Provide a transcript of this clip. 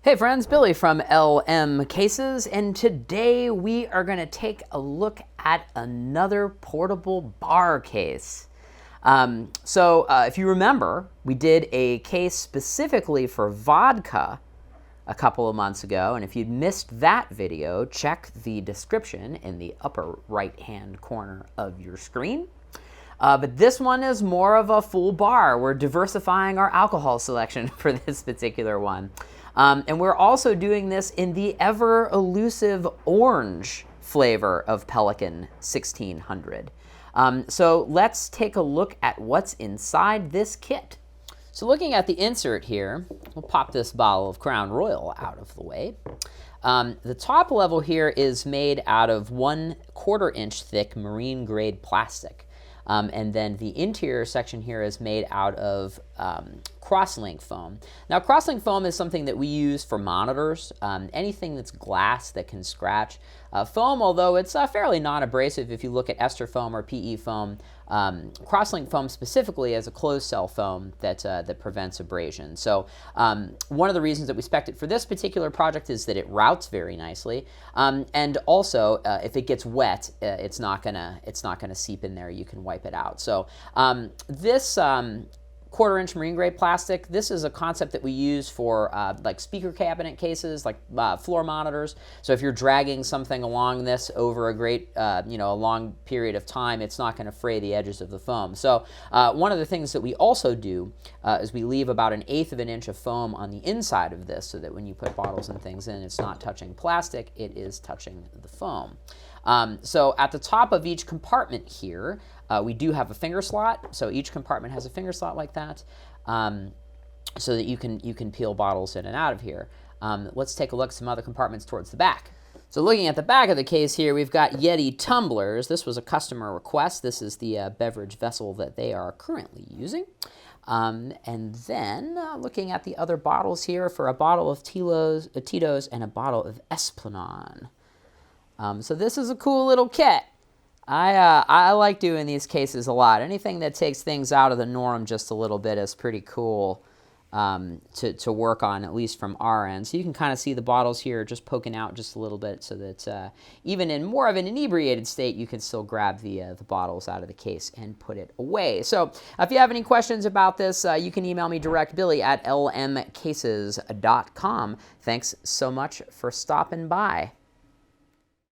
Hey friends, Billy from LM Cases, and today we are going to take a look at another portable bar case. If you remember, we did a case specifically for vodka a couple of months ago, and if you missed that video, check the description in the upper right-hand corner of your screen. But this one is more of a full bar. We're diversifying our alcohol selection for this particular one. And we're also doing this in the ever elusive orange flavor of Pelican 1600. So let's take a look at what's inside this kit. So looking at the insert here, we'll pop this bottle of Crown Royal out of the way. The top level here is made out of 1/4 inch thick marine grade plastic. And then the interior section here is made out of crosslink foam. Now, crosslink foam is something that we use for monitors, anything that's glass that can scratch. Foam, although it's fairly non-abrasive if you look at ester foam or PE foam, crosslink foam specifically is a closed cell foam that prevents abrasion. So one of the reasons that we spec'd it for this particular project is that it routes very nicely, and also if it gets wet, it's not gonna seep in there. You can wipe it out. So this 1/4 inch marine grade plastic, this is a concept that we use for like speaker cabinet cases, like floor monitors. So if you're dragging something along this over a long period of time, it's not going to fray the edges of the foam. So one of the things that we also do is we leave about 1/8 of an inch of foam on the inside of this so that when you put bottles and things in, it's not touching plastic, it is touching the foam. So at the top of each compartment here, we do have a finger slot. So each compartment has a finger slot like that, so that you can peel bottles in and out of here. Let's take a look at some other compartments towards the back. So looking at the back of the case here, we've got Yeti tumblers. This was a customer request. This is the beverage vessel that they are currently using. And then looking at the other bottles here, for a bottle of Titos and a bottle of Espolon. So this is a cool little kit. I like doing these cases a lot. Anything that takes things out of the norm just a little bit is pretty cool to work on, at least from our end. So you can kind of see the bottles here just poking out just a little bit so that even in more of an inebriated state, you can still grab the bottles out of the case and put it away. So if you have any questions about this, you can email me direct, Billy at lmcases.com. Thanks so much for stopping by.